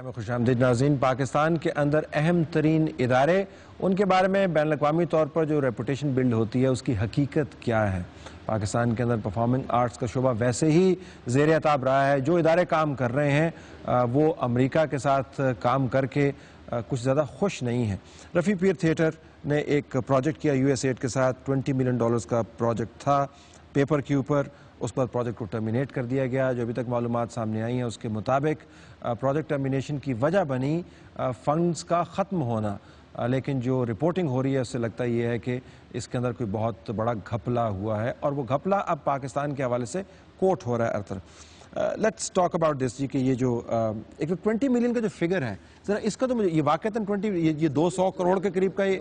میں خوش آمدید ناظرین. پاکستان کے اندر اہم ترین ادارے ان کے بارے میں بین الاقوامی طور پر جو ریپوٹیشن بلڈ ہوتی ہے اس کی حقیقت کیا ہے. پاکستان کے اندر پرفارمنگ آرٹس کا شعبہ ویسے ہی زیر عتاب رہا ہے. جو ادارے کام کر رہے ہیں وہ امریکہ کے ساتھ کام کر کے کچھ زیادہ خوش نہیں ہیں. رفیع پیر تھیٹر نے ایک پروجیکٹ کیا یو ایس ایڈ کے ساتھ. $20 ملین کا پروجیکٹ تھا پیپر کے اوپر. اس پر پروجیکٹ کو ٹرمینیٹ کر دیا گیا. جو ابھی تک معلومات سامنے آئی ہیں اس کے مطابق پروجیکٹ ٹرمینیشن کی وجہ بنی فنڈز کا ختم ہونا. لیکن جو رپورٹنگ ہو رہی ہے اس سے لگتا یہ ہے کہ اس کے اندر کوئی بہت بڑا گھپلا ہوا ہے اور وہ گھپلا اب پاکستان کے حوالے سے کوٹ ہو رہا ہے. ارتر لیٹس ٹاک اباؤٹ دس جی کہ یہ جو ایک 20 ملین کا جو فگر ہے ذرا اس کا تو مجھے یہ واقعتاً 20 یہ 200 کروڑ کے قریب کا یہ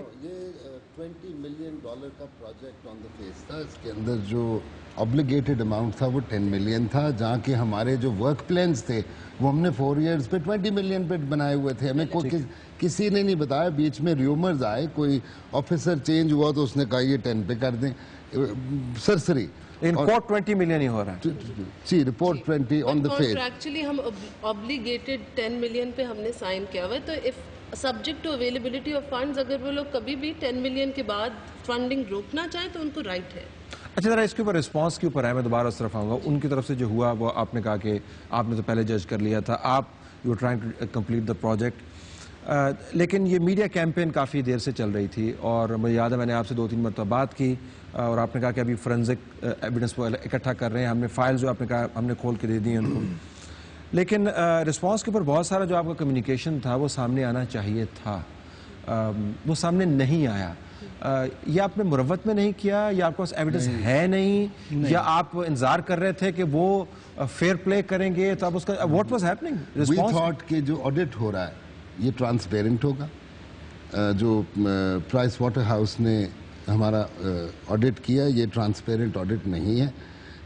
$20 ملین کا پروجیکٹ آن دا فیس تھا. اس کے اندر جو obbligated اماؤنٹ تھا وہ 10 ملین تھا, جہاں کہ ہمارے جو ورک پلانز تھے وہ ہم نے 4 ایئرز پہ 20 ملین پہ بنائے ہوئے تھے. ہمیں کسی نے نہیں بتایا. بیچ میں ریومرز آئے, کوئی آفیسر چینج ہوا تو اس نے کہا یہ 10 پہ کر دیں. سرسری کوٹ 20 ملین ہی ہو رہا ہے. جی report 20 on the face. Actually ہم obbligated 10 ملین پہ ہم نے سائن کیا ہوا ہے. تو if subject to availability of funds اگر وہ لوگ کبھی بھی 10 ملین کے بعد فنڈنگ روکنا چاہیں تو ان کو رائٹ ہے. اچھا ذرا اس کے اوپر رسپانس کے اوپر ہے. میں دوبارہ اس طرف آؤں گا. ان کی طرف سے جو ہوا وہ آپ نے کہا کہ آپ نے تو پہلے جج کر لیا تھا, آپ you trying to complete the project. لیکن یہ میڈیا کیمپین کافی دیر سے چل رہی تھی اور مجھے یاد ہے میں نے آپ سے 2-3 مرتبہ بات کی اور آپ نے کہا کہ ابھی فورینزک ایویڈنس اکٹھا کر رہے ہیں. ہم نے فائل جو آپ نے کہا ہم نے کھول کے دے دی ہیں ان کو. لیکن رسپانس کے اوپر بہت سارا جو آپ کا کمیونیکیشن تھا وہ سامنے آنا چاہیے تھا, وہ سامنے نہیں آیا. یا آپ نے مروت میں نہیں کیا, یا آپ کے پاس ایویڈنس ہے نہیں, یا آپ انتظار کر رہے تھے کہ وہ فیئر پلے کریں گے تو آپ اس کا what was happening? We thought کہ جو آڈٹ ہو رہا ہے یہ ٹرانسپیرنٹ ہوگا. جو پرائس واٹر ہاؤس نے ہمارا آڈٹ کیا یہ ٹرانسپیرنٹ آڈٹ نہیں ہے.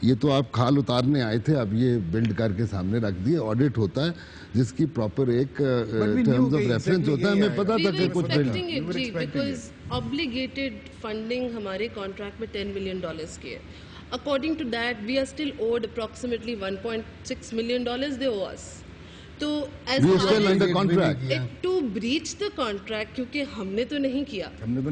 یہ تو آپ کھال اتارنے آئے تھے, اب یہ بلڈ کر کے سامنے رکھ دیے. آڈٹ ہوتا ہے جس کی پراپر ایک ٹرمز آف ریفرنس ہوتا ہے. ہمیں پتا تھا کہ کچھ بیکاز obbligated funding ہمارے کانٹریکٹ میں $10 ملین کی ہے. According to that we are still owed approximately $1.6 million they owe us. تو we are still under contract to breach the contract کیونکہ ہم نے تو نہیں کیا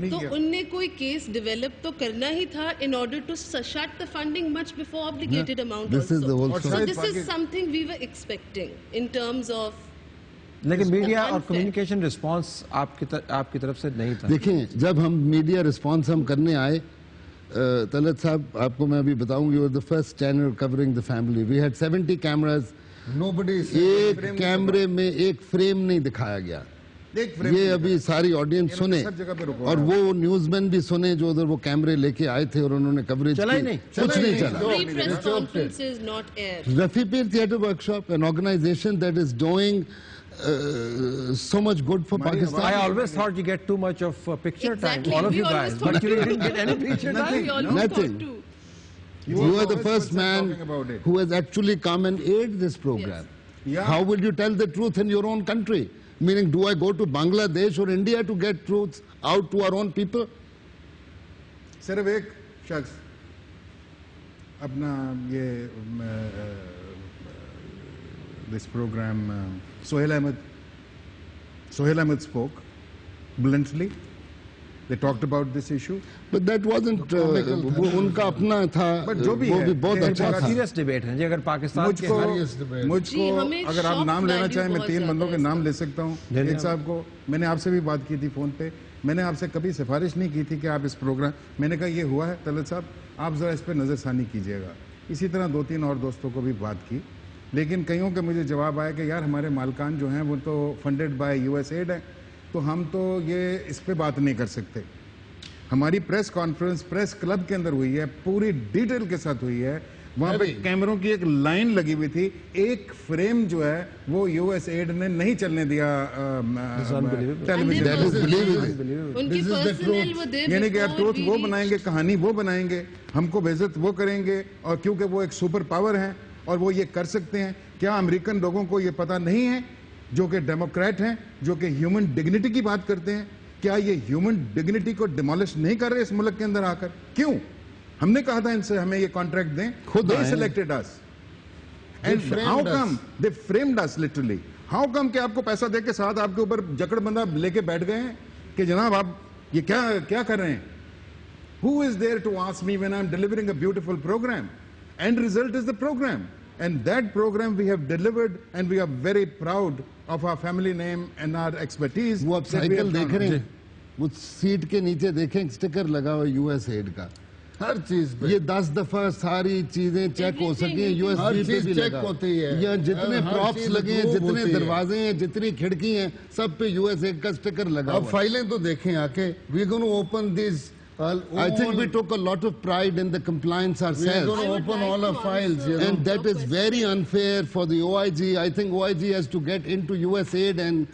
تو ان نے کوئی کیس ڈیولپ تو کرنا ہی تھا in order to shut the funding much before obligated amount also. So this is something we were expecting in terms of. لیکن میڈیا اور کمیونیکیشن رسپانس آپ کی طرف سے نہیں تھا. دیکھیں جب ہم میڈیا رسپانس ہم کرنے آئے, طلعت صاحب آپ کو میں ابھی بتاؤں گی, the first channel covering the family. We had 70 cameras. ایک کیمرے میں ایک فریم نہیں دکھایا گیا. یہ ابھی ساری آڈینس سنے اور وہ نیوز مین بھی سنے جو ادھر وہ کیمرے لے کے آئے تھے اور انہوں نے کوریج کی. کچھ نہیں چلا. Rafi Peer theatre workshop, an organization that is doing so much good for Pakistan. I always thought you get too much of picture time, all of you guys, but you didn't get any picture time. Nothing. You are the first man who has actually come and aid this program. How will you tell the truth in your own country? Meaning, do I go to Bangladesh or India to get truths out to our own people? صرف ایک شخص اپنا یہ this program, Sohail Ahmed spoke bluntly. They talked about this issue. But that wasn't وہ ان کا اپنا تھا, وہ بھی بہت اچھا تھا. سیریس ڈیبیٹ ہے جی. اگر پاکستان مجھ کو اگر آپ نام لینا چاہیں میں 3 بندوں کے نام لے سکتا ہوں. ایک صاحب کو میں نے آپ سے بھی بات کی تھی فون پہ. میں نے آپ سے کبھی سفارش نہیں کی تھی کہ آپ اس پروگرام, میں نے کہا یہ ہوا ہے طلعت صاحب آپ ذرا اس پہ نظر ثانی کیجئے گا. اسی طرح 2-3 اور دوستوں کو بھی بات کی. لیکن کئیوں کے مجھے جواب آیا کہ یار ہمارے مالکان جو ہیں وہ تو funded by U S aid ہیں تو ہم تو یہ اس پہ بات نہیں کر سکتے. ہماری پریس کانفرنس پریس کلب کے اندر ہوئی ہے, پوری ڈیٹیل کے ساتھ ہوئی ہے. وہاں پہ کیمروں کی ایک لائن لگی ہوئی تھی. ایک فریم جو ہے وہ یو ایس ایڈ نے نہیں چلنے دیا ٹیلی ویژن. یعنی کہ اب ٹروتھ وہ بنائیں گے, کہانی وہ بنائیں گے, ہم کو بےعزت وہ کریں گے, اور کیونکہ وہ ایک سپر پاور ہیں اور وہ یہ کر سکتے ہیں. کیا امریکن لوگوں کو یہ پتہ نہیں ہے جو کہ ڈیموکریٹ ہیں, جو کہ ہیومن ڈگنیٹی کی بات کرتے ہیں, کیا یہ ہیومن ڈگنیٹی کو ڈیمولش نہیں کر رہے اس ملک کے اندر آ کر؟ کیوں؟ ہم نے کہا تھا ان سے ہمیں یہ کانٹریکٹ دیں, خود they selected us. And how come they framed us literally? How come کہ آپ کو پیسہ دے کے ساتھ آپ کے اوپر جکڑ بندہ لے کے بیٹھ گئے ہیں کہ جناب آپ یہ کیا کر رہے ہیں؟ Who is there to ask me when I'm delivering a beautiful program? End result is the program. And that program we have delivered, and we are very proud of our family name and our expertise. وہ آپ cycle دیکھ رہے ہیں, وہ set کے نیچے دیکھیں sticker لگا ہوا یو ایس ایڈ کا, ہر چیز پہ یہ 10 دفعہ ساری چیزیں چیک ہو سکیں, یو ایس ایڈ پہ بھی چیک ہوتی ہے, یا جتنے پراپس لگے ہیں, جتنے دروازے ہیں, جتنی کھڑکی ہیں, سب پہ یو ایس ایڈ کا سٹیکر لگا ہوا ہے. اب فائلیں تو دیکھیں آ کے, we're going to open these. I think we took a lot of pride in the compliance ourselves. We're going to open all our files, and that is very unfair for the OIG. I think OIG has to get into USAID and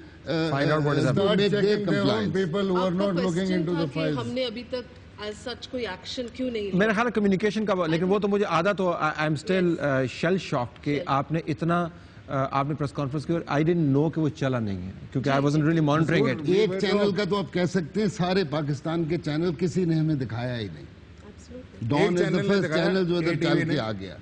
find out what is happening. Make their compliance. People who are not looking into the files. ہم نے ابھی تک as such کوئی action کیوں نہیں میرا خیال ہے کمیونیکیشن کا, لیکن وہ تو مجھے عادت ہو. I am still shell shocked کہ آپ نے اتنا آپ نے پریس کانفرنس کی, اور آئی ڈنٹ نو کہ وہ چلا نہیں ہے, کیونکہ I wasn't really monitoring it. ایک چینل کا تو آپ کہہ سکتے ہیں, سارے پاکستان کے چینل کسی نے ہمیں دکھایا ہی نہیں. Dawn is the first channel جو ادھر چل کے آ گیا.